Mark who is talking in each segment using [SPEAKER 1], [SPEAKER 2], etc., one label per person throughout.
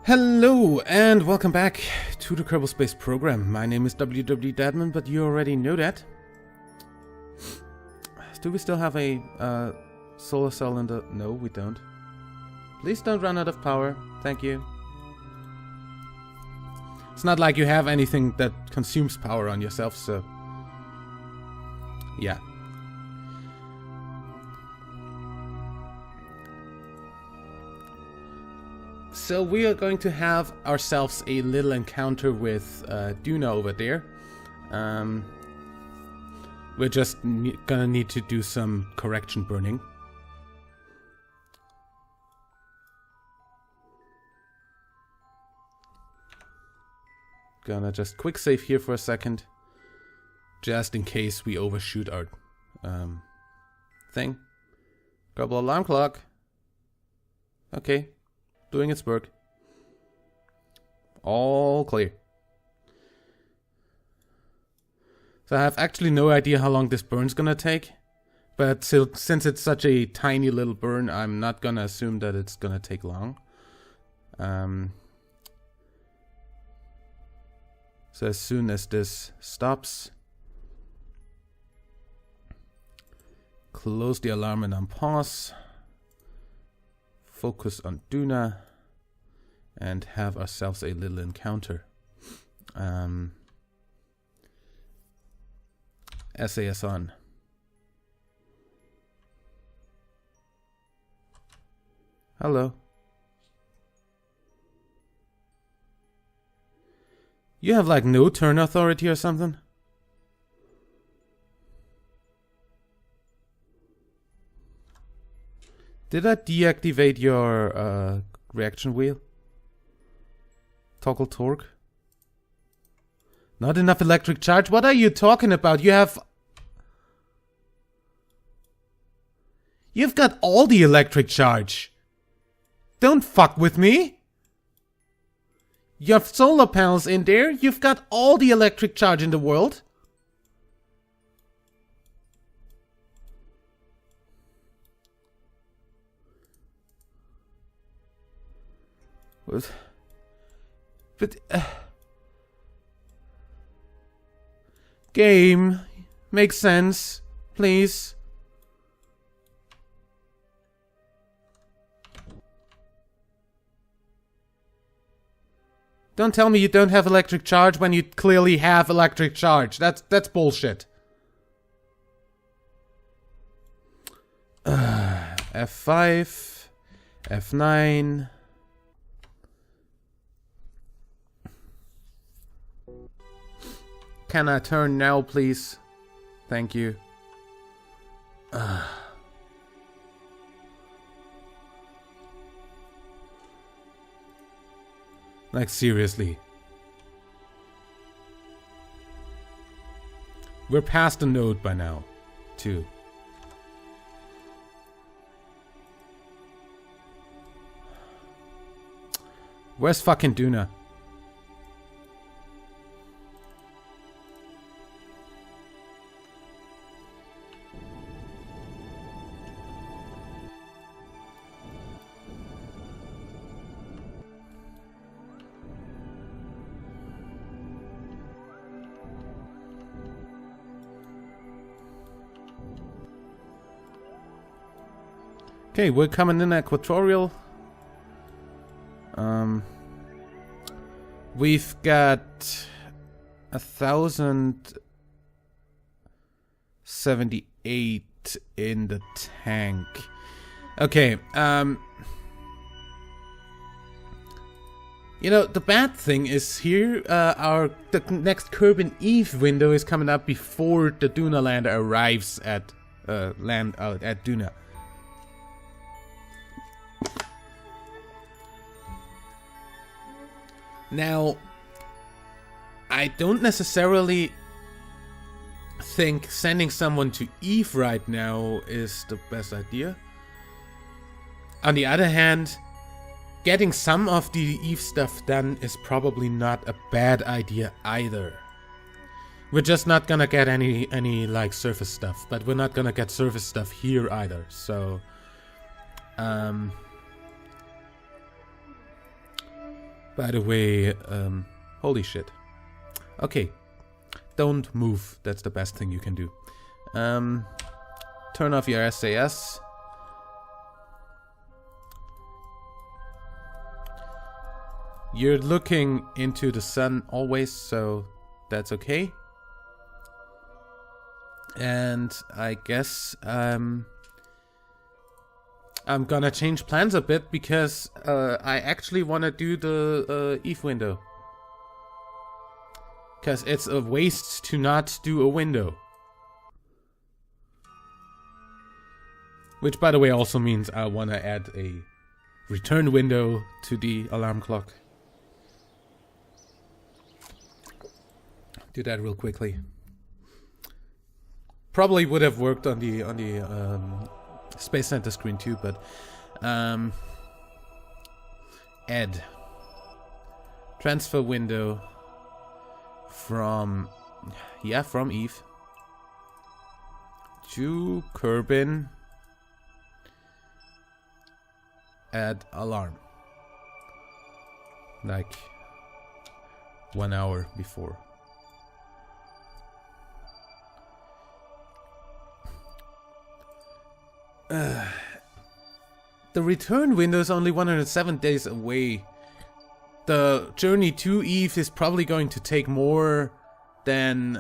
[SPEAKER 1] Hello and welcome back to the Kerbal Space program. My name is WWEdeadman, but you already know that. Do we still have a solar cell in the... No, we don't. Please don't run out of power. Thank you. It's not like you have anything that consumes power on yourself, so... yeah. So we are going to have ourselves a little encounter with Duna over there. We're just gonna need to do some correction burning. Gonna just quick save here for a second. Just in case we overshoot our thing. Kerbal alarm clock. Okay. Doing its work. All clear. So I have actually no idea how long this burn's gonna take. But since it's such a tiny little burn, I'm not gonna assume that it's gonna take long. So as soon as this stops, close the alarm and unpause. Focus on Duna and have ourselves a little encounter. SAS on. Hello. You have like no turn authority or something? Did I deactivate your reaction wheel? Toggle torque? Not enough electric charge? What are you talking about? You've got all the electric charge. Don't fuck with me. You have solar panels in there. You've got all the electric charge in the world. But game, makes sense, please. Don't tell me you don't have electric charge when you clearly have electric charge. That's bullshit. F5, F9. Can I turn now, please? Thank you. Like, seriously. We're past the node by now, too. Where's fucking Duna? Okay, we're coming in equatorial. We've got 1,078 in the tank. Okay, you know, the bad thing is here, the next Kerbal Eve window is coming up before the Duna lander arrives at at Duna. Now, I don't necessarily think sending someone to Eve right now is the best idea. On the other hand, getting some of the Eve stuff done is probably not a bad idea either. We're just not gonna get any like surface stuff, but we're not gonna get surface stuff here either, so By the way, holy shit. Okay, don't move. That's the best thing you can do. Turn off your SAS. You're looking into the sun always, so that's okay. And I guess I'm gonna change plans a bit because I actually want to do the Eve window. Because it's a waste to not do a window. Which, by the way, also means I want to add a return window to the alarm clock. Do that real quickly. Probably would have worked on the Space Center screen too, but add transfer window from Eve to Kerbal. Add alarm like 1 hour before. The return window is only 107 days away. The journey to Eve is probably going to take more than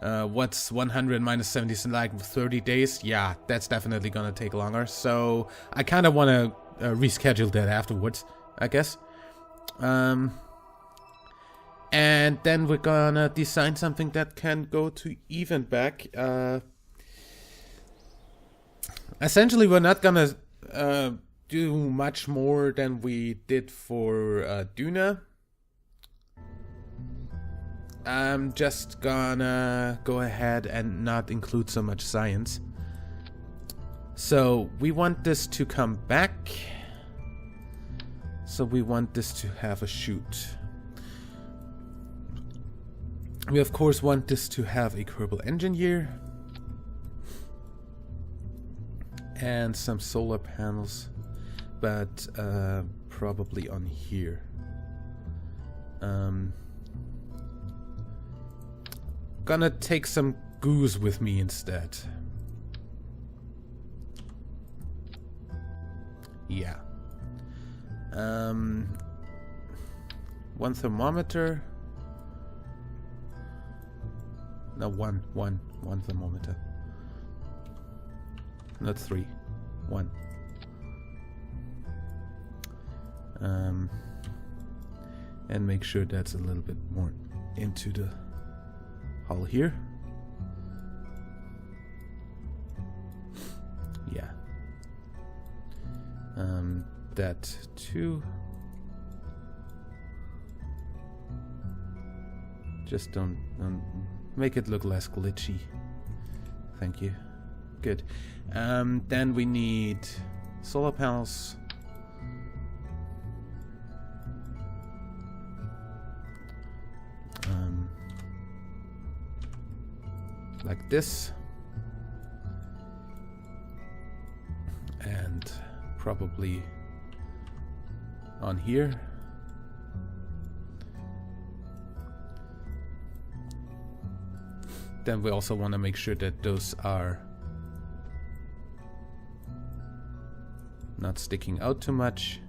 [SPEAKER 1] what's 100 minus 70 is like 30 days. Yeah, that's definitely gonna take longer. So I kind of want to reschedule that afterwards, I guess. And then we're gonna design something that can go to Eve and back. Essentially, we're not gonna do much more than we did for Duna. I'm just gonna go ahead and not include so much science. So we want this to come back. So we want this to have a shoot. We of course want this to have a Kerbal engine here. And some solar panels, but probably on here. Gonna take some goose with me instead. Yeah. One thermometer. No, one thermometer. Not 3. 1. And make sure that's a little bit more into the hull here. Yeah. That too. Just don't make it look less glitchy. Thank you. Good. Then we need solar panels. Like this. And probably on here. Then we also want to make sure that those are not sticking out too much.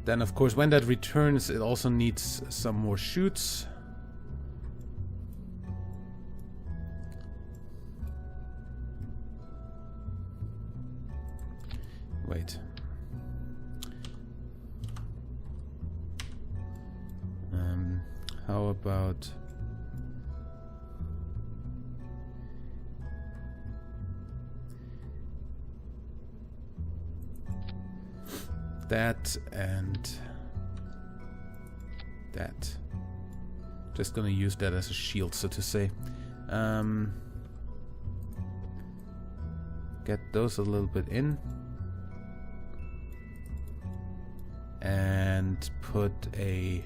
[SPEAKER 1] Then of course when that returns it also needs some more chutes. Wait. How about that and that? Just gonna use that as a shield, so to say. Get those a little bit in. And put a...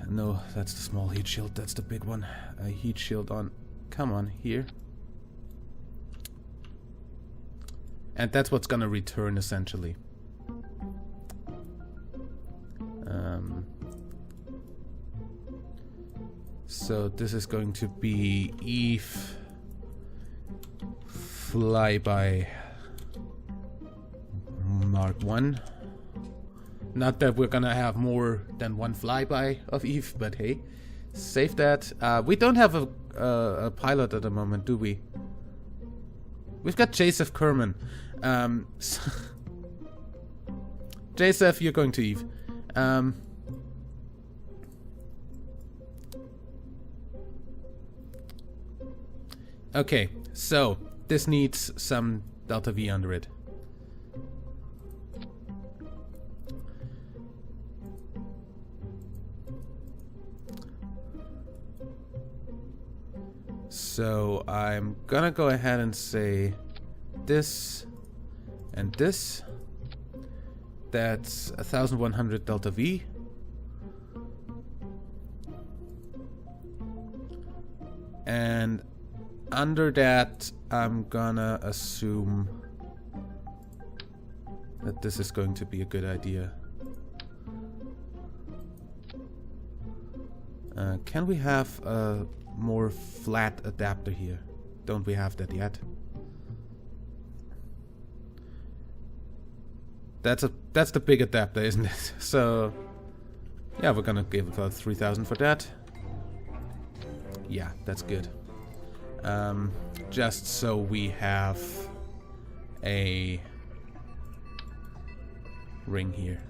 [SPEAKER 1] No, that's the small heat shield, that's the big one. A heat shield on... Come on, here. And that's what's gonna return essentially. So this is going to be Eve flyby Mark 1. Not that we're gonna have more than one flyby of Eve, but hey, save that. We don't have a pilot at the moment, do we? We've got Joseph Kerman. Joseph, you're going to Eve. Okay, so this needs some Delta V under it. So I'm gonna go ahead and say this and this. That's 1100 Delta V. And under that, I'm gonna assume that this is going to be a good idea. Can we have a more flat adapter here? Don't we have that yet? That's the big adapter, isn't it? So yeah, we're gonna give about 3000 for that. Yeah, that's good. Just so we have a ring here.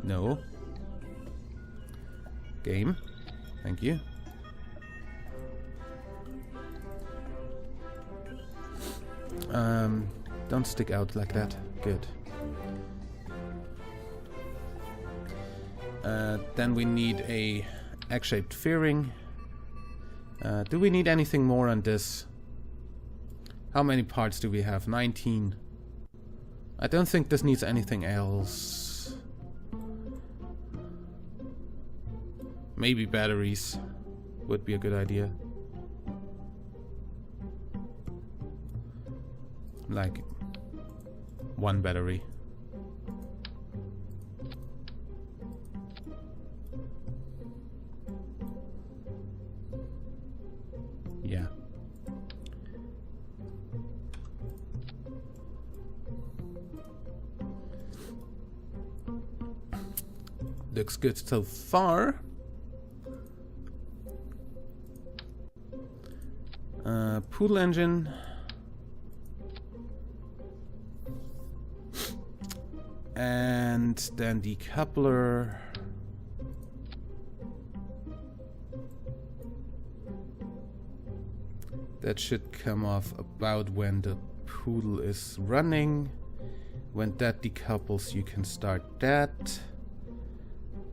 [SPEAKER 1] No. Game. Thank you. Don't stick out like that. Good. Then we need a egg-shaped fairing. Do we need anything more on this? How many parts do we have? 19. I don't think this needs anything else. Maybe batteries would be a good idea. Like one battery. Yeah. Looks good so far. Poodle engine. And then decoupler. That should come off about when the poodle is running. When that decouples, you can start that.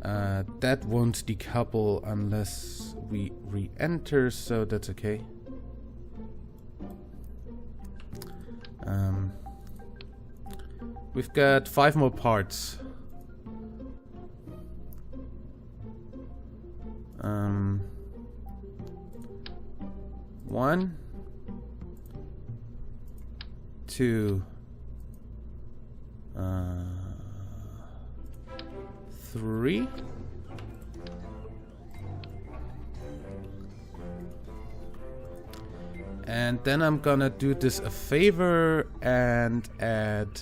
[SPEAKER 1] That won't decouple unless we re-enter, so that's okay. We've got 5 more parts. 1, 2, 3. And then I'm gonna do this a favor and add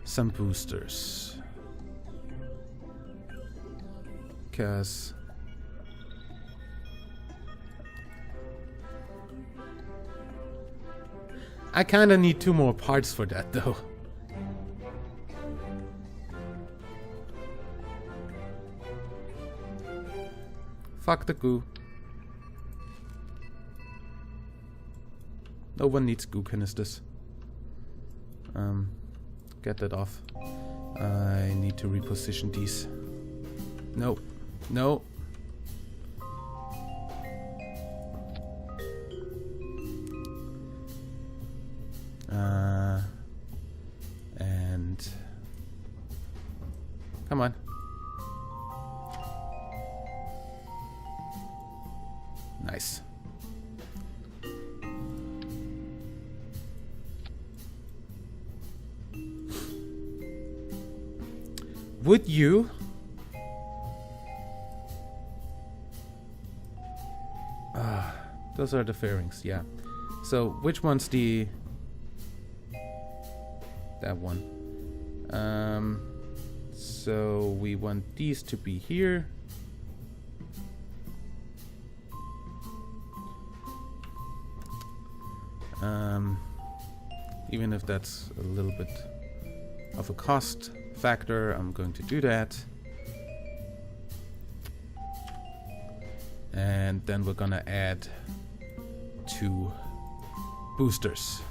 [SPEAKER 1] some boosters. Because I kinda need 2 more parts for that though. Fuck the goo. No one needs goo canisters. Get that off. I need to reposition these. No. No. And come on. Nice. would you... those are the fairings, yeah. So, which one's the... that one. So we want these to be here. Even if that's a little bit of a cost factor, I'm going to do that. And then we're gonna add 2 boosters.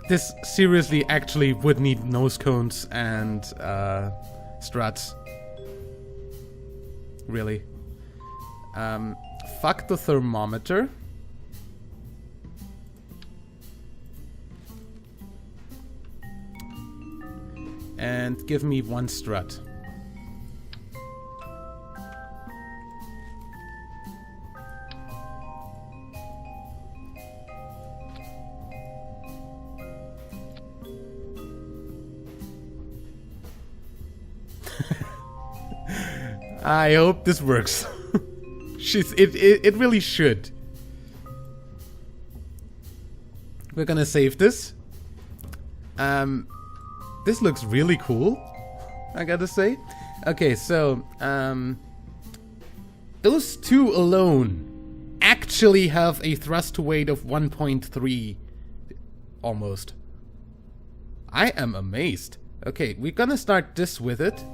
[SPEAKER 1] This seriously actually would need nose cones and struts. Really. Fuck the thermometer. And give me 1 strut. I hope this works. It really should. We're gonna save this. This looks really cool, I gotta say. Okay, so those 2 alone actually have a thrust to weight of 1.3 almost. I am amazed. Okay, we're gonna start this with it.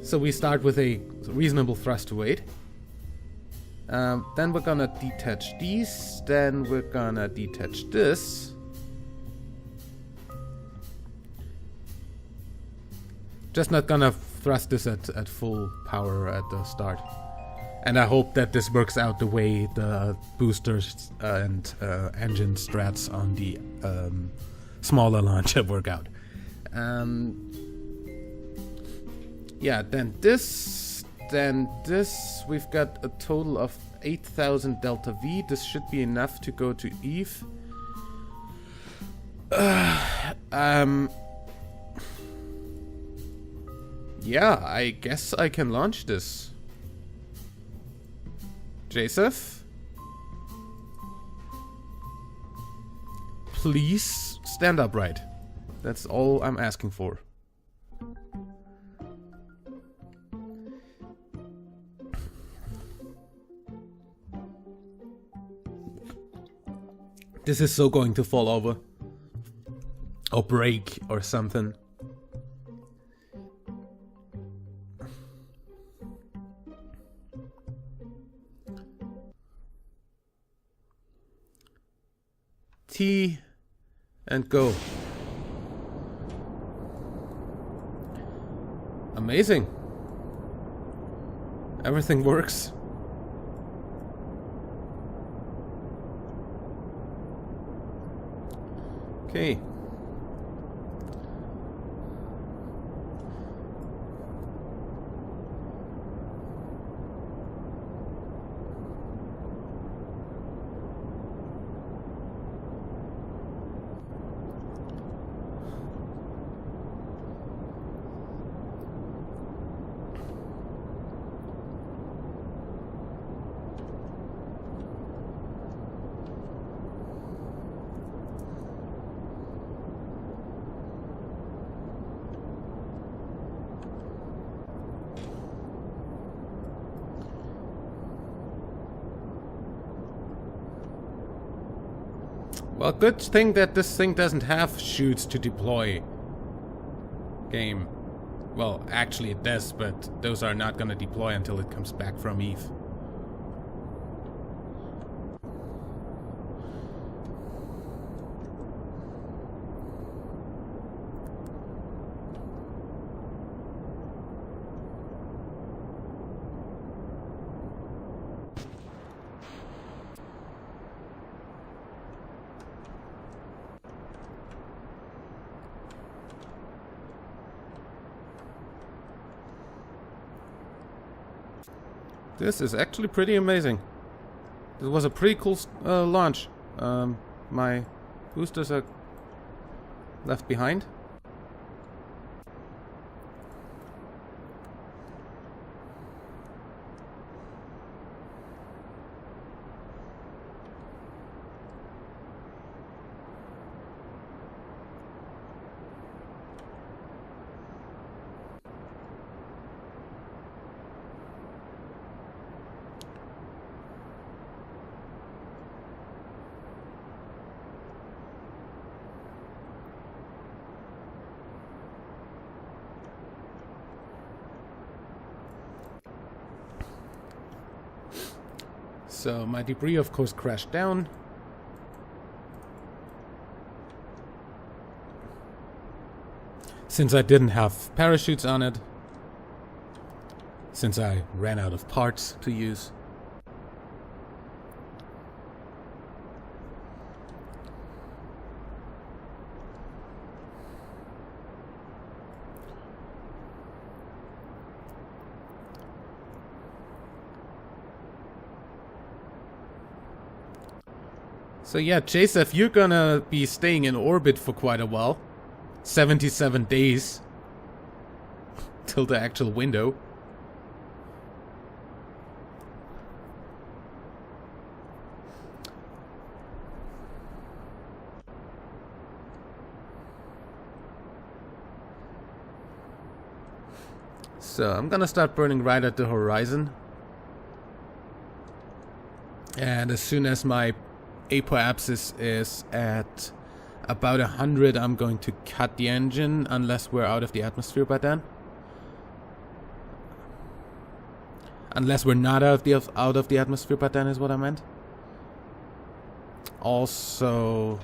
[SPEAKER 1] So we start with a reasonable thrust to weight. Then we're gonna detach these. Then we're gonna detach this. Just not gonna thrust this at full power at the start. And I hope that this works out the way the boosters and engine strats on the smaller launcher work out. Yeah, then this. We've got a total of 8,000 delta V. This should be enough to go to Eve. Yeah, I guess I can launch this. Joseph? Please stand upright. That's all I'm asking for. This is so going to fall over. Or break or something. T and go. Amazing. Everything works. Okay. Well, good thing that this thing doesn't have chutes to deploy. Game. Well, actually it does, but those are not gonna deploy until it comes back from Eve. This is actually pretty amazing. This was a pretty cool launch. My boosters are left behind. So my debris, of course, crashed down. Since I didn't have parachutes on it. Since I ran out of parts to use. So yeah, Joseph, you're gonna be staying in orbit for quite a while. 77 days. Till the actual window. So I'm gonna start burning right at the horizon. And as soon as my apoapsis is at about 100, I'm going to cut the engine, unless we're out of the atmosphere by then. Unless we're not out of the atmosphere by then is what I meant. Also,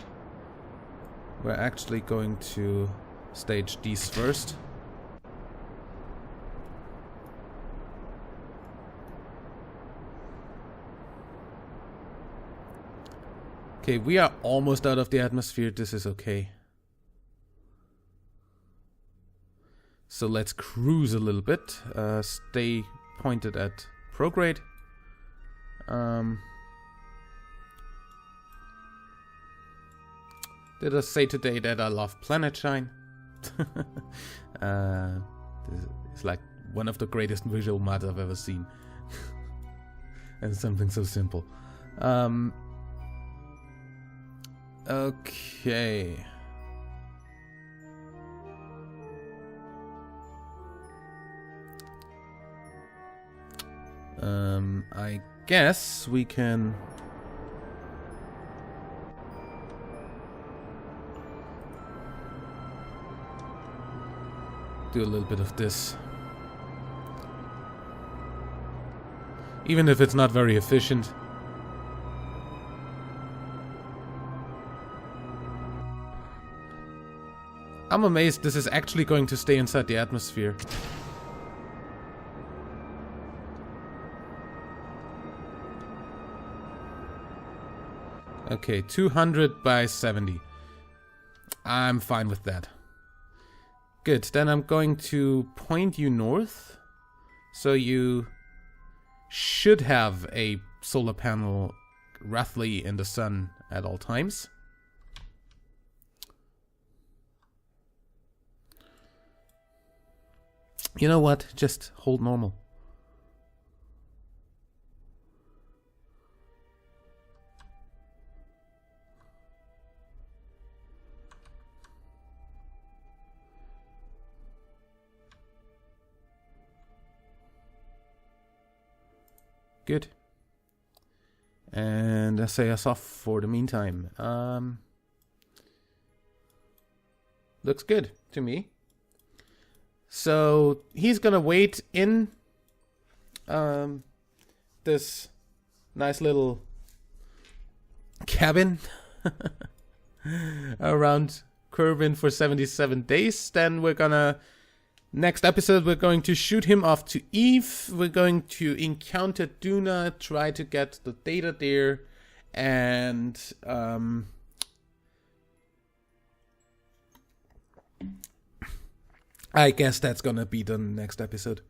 [SPEAKER 1] we're actually going to stage these first. Okay, we are almost out of the atmosphere. This is okay. So let's cruise a little bit. Stay pointed at prograde. Did I say today that I love Planet Shine? This is like one of the greatest visual mods I've ever seen. And something so simple. Okay. I guess we can do a little bit of this. Even if it's not very efficient. I'm amazed this is actually going to stay inside the atmosphere. Okay, 200 by 70. I'm fine with that. Good, then I'm going to point you north. So you should have a solar panel roughly in the sun at all times. You know what? Just hold normal. Good. And I say us off for the meantime. Looks good to me. So he's gonna wait in this nice little cabin around Kerbal for 77 days. Then we're gonna, next episode, we're going to shoot him off to Eve. We're going to encounter Duna, try to get the data there, and I guess that's gonna be the next episode.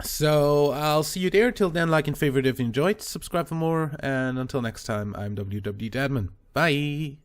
[SPEAKER 1] So I'll see you there. Till then, like and favorite if you enjoyed, subscribe for more, and until next time, I'm WWEdeadman. Bye!